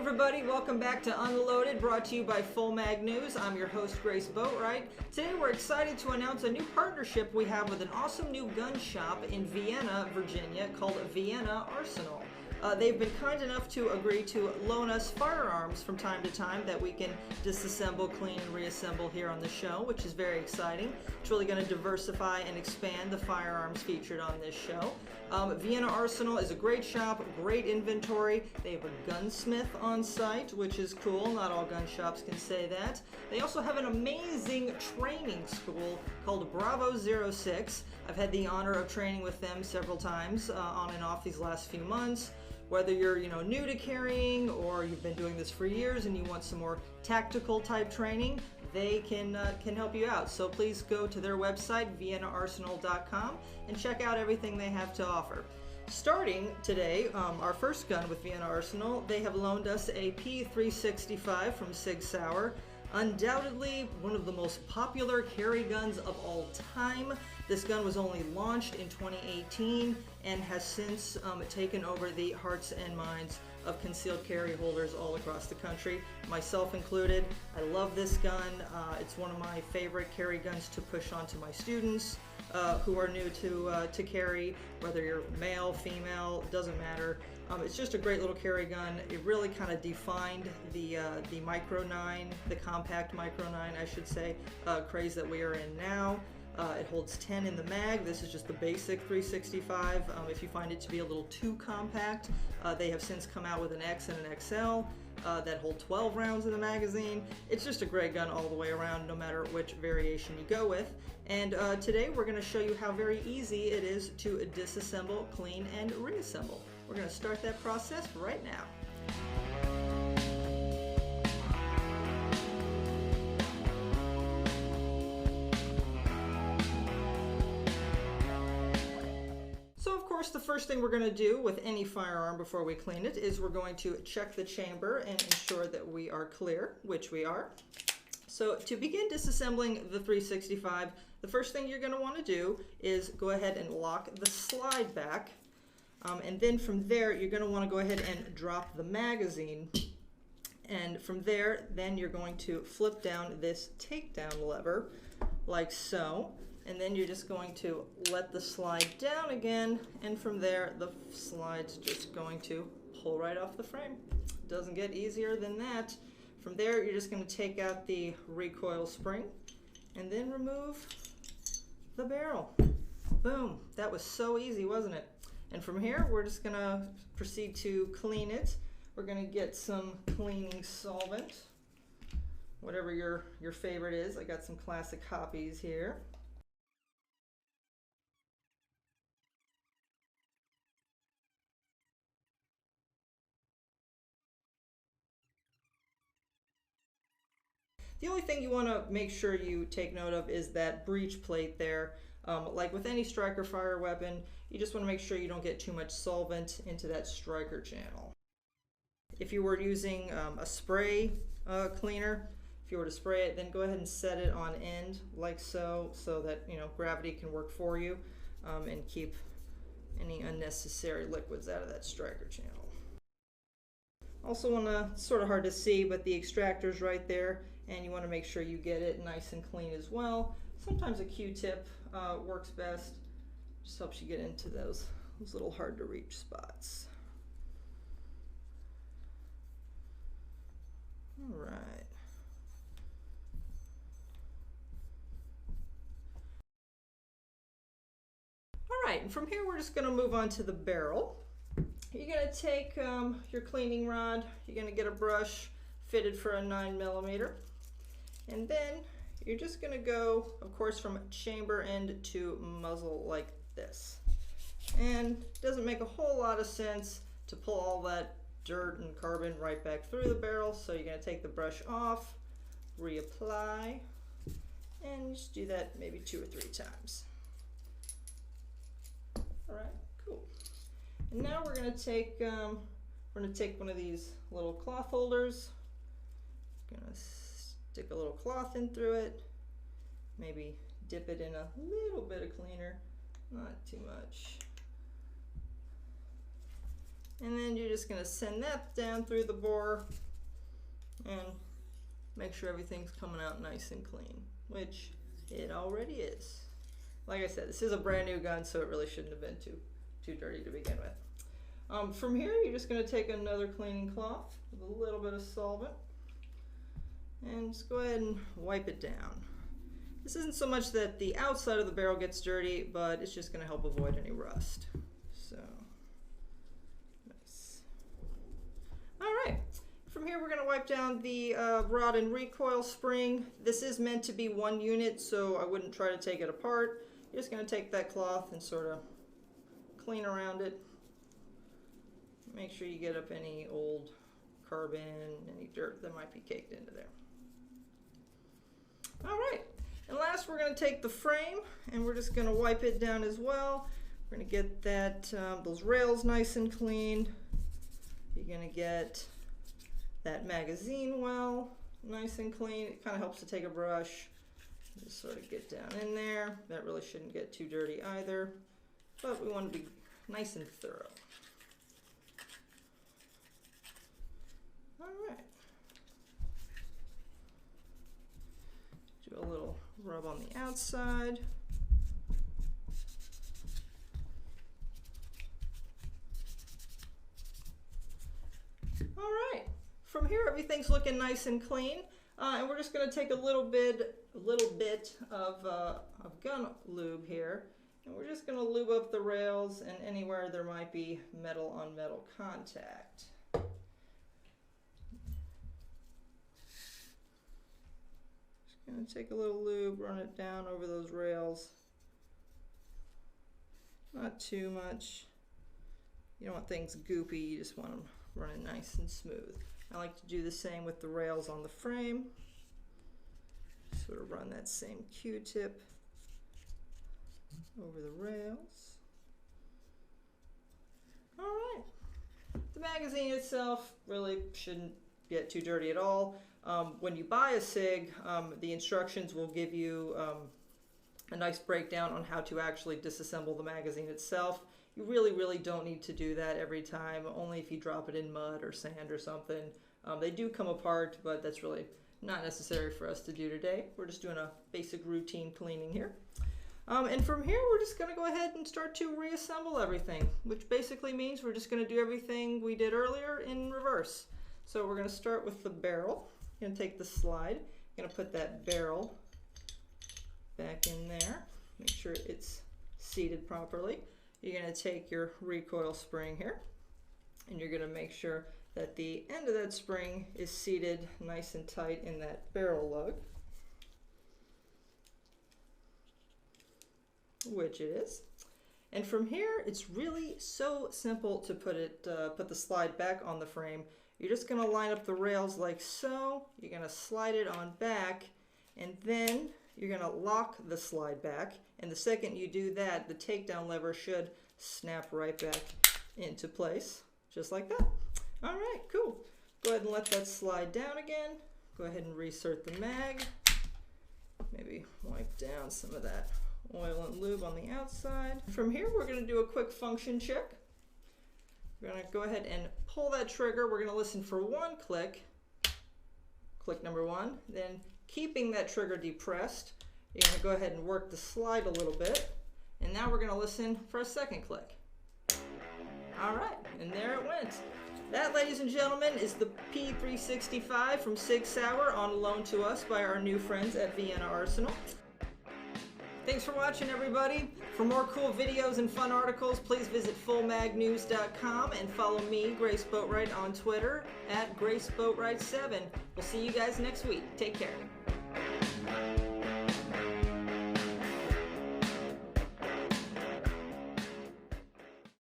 everybody, welcome back to Unloaded, brought to you by FullMagNews. I'm your host, Grace Boatright. Today we're excited to announce a new partnership we have with an awesome new gun shop in Vienna, Virginia, called Vienna Arsenal. They've been kind enough to agree to loan us firearms from time to time that we can disassemble, clean, and reassemble here on the show, which is very exciting. It's really going to diversify and expand the firearms featured on this show. Vienna Arsenal is a great shop, great inventory. They have a gunsmith on site, which is cool. Not all gun shops can say that. They also have an amazing training school called Bravo 06. I've had the honor of training with them several times on and off these last few months. Whether you're new to carrying or you've been doing this for years and you want some more tactical type training, they can help you out. So please go to their website, viennaarsenal.com, and check out everything they have to offer. Starting today, our first gun with Vienna Arsenal, they have loaned us a P365 from Sig Sauer. Undoubtedly one of the most popular carry guns of all time. This gun was only launched in 2018 and has since taken over the hearts and minds of concealed carry holders all across the country, myself included. I love this gun. It's one of my favorite carry guns to push onto my students who are new to carry, whether you're male, female, doesn't matter. It's just a great little carry gun. It really kind of defined the Micro 9, the compact Micro 9, I should say, craze that we are in now. It holds 10 in the mag. This is just the basic 365. If you find it to be a little too compact, they have since come out with an X and an XL that hold 12 rounds in the magazine. It's just a great gun all the way around, no matter which variation you go with. And today we're going to show you how very easy it is to disassemble, clean, and reassemble. We're going to start that process right now. The first thing we're going to do with any firearm before we clean it is we're going to check the chamber and ensure that we are clear, which we are. So to begin disassembling the 365, the first thing you're going to want to do is go ahead and lock the slide back. And then from there, you're going to want to go ahead and drop the magazine. And from there, then you're going to flip down this takedown lever like so. And then you're just going to let the slide down again, and from there the slide's just going to pull right off the frame. Doesn't get easier than that. From there you're just going to take out the recoil spring and then remove the barrel. Boom. That was so easy, wasn't it? And from here we're just going to proceed to clean it. We're going to get some cleaning solvent, whatever your favorite is. I got some classic Hoppies here. The only thing you want to make sure you take note of is that breech plate there. Like with any striker fire weapon, you just want to make sure you don't get too much solvent into that striker channel. If you were using a spray cleaner, if you were to spray it, then go ahead and set it on end like so, so that gravity can work for you and keep any unnecessary liquids out of that striker channel. Also want to, sort of hard to see, but the extractor's right there, and you want to make sure you get it nice and clean as well. Sometimes a Q-tip works best. Just helps you get into those little hard to reach spots. All right. All right, and from here we're just going to move on to the barrel. You're going to take your cleaning rod, you're going to get a brush fitted for a 9mm, and then you're just going to go, of course, from chamber end to muzzle like this. And it doesn't make a whole lot of sense to pull all that dirt and carbon right back through the barrel, so you're going to take the brush off, reapply, and just do that maybe 2 or 3 times. All right, cool. And now we're going to take one of these little cloth holders. Going to stick a little cloth in through it. Maybe dip it in a little bit of cleaner, not too much. And then you're just gonna send that down through the bore and make sure everything's coming out nice and clean, which it already is. Like I said, this is a brand new gun, so it really shouldn't have been too dirty to begin with. From here, you're just gonna take another cleaning cloth with a little bit of solvent and just go ahead and wipe it down. This isn't so much that the outside of the barrel gets dirty, but it's just gonna help avoid any rust. So, nice. All right, from here we're gonna wipe down the rod and recoil spring. This is meant to be one unit, so I wouldn't try to take it apart. You're just gonna take that cloth and sort of clean around it. Make sure you get up any old carbon, any dirt that might be caked into there. All right, and last we're gonna take the frame and we're just gonna wipe it down as well. We're gonna get that those rails nice and clean. You're gonna get that magazine well nice and clean. It kind of helps to take a brush, just sort of get down in there. That really shouldn't get too dirty either, but we want to be nice and thorough. All right. Do a little rub on the outside. All right. From here, everything's looking nice and clean, and we're just going to take a little bit of gun lube here, and we're just going to lube up the rails and anywhere there might be metal on metal contact. Just going to take a little lube, run it down over those rails. Not too much. You don't want things goopy, you just want them running nice and smooth. I like to do the same with the rails on the frame. Sort of run that same Q-tip over the rails. All right. The magazine itself really shouldn't get too dirty at all. When you buy a SIG, the instructions will give you a nice breakdown on how to actually disassemble the magazine itself. You really don't need to do that every time, only if you drop it in mud or sand or something. They do come apart, but that's really not necessary for us to do today. We're just doing a basic routine cleaning here. And from here, we're just gonna go ahead and start to reassemble everything, which basically means we're just gonna do everything we did earlier in reverse. So we're gonna start with the barrel. You're gonna take the slide, you're gonna put that barrel back in there, make sure it's seated properly. You're going to take your recoil spring here, and you're going to make sure that the end of that spring is seated nice and tight in that barrel lug, which it is. And from here, it's really so simple to put the slide back on the frame. You're just going to line up the rails like so. You're going to slide it on back, and then you're going to lock the slide back, and the second you do that, the takedown lever should snap right back into place, just like that. All right, cool. Go ahead and let that slide down again. Go ahead and reinsert the mag. Maybe wipe down some of that oil and lube on the outside. From here, we're going to do a quick function check. We're going to go ahead and pull that trigger. We're going to listen for one click. Click number one. Then keeping that trigger depressed, you're going to go ahead and work the slide a little bit. And now we're going to listen for a second click. All right, and there it went. That, ladies and gentlemen, is the P365 from Sig Sauer on loan to us by our new friends at Vienna Arsenal. Thanks for watching, everybody. For more cool videos and fun articles, please visit FullMagNews.com and follow me, Grace Boatright, on Twitter at GraceBoatright7. We'll see you guys next week. Take care.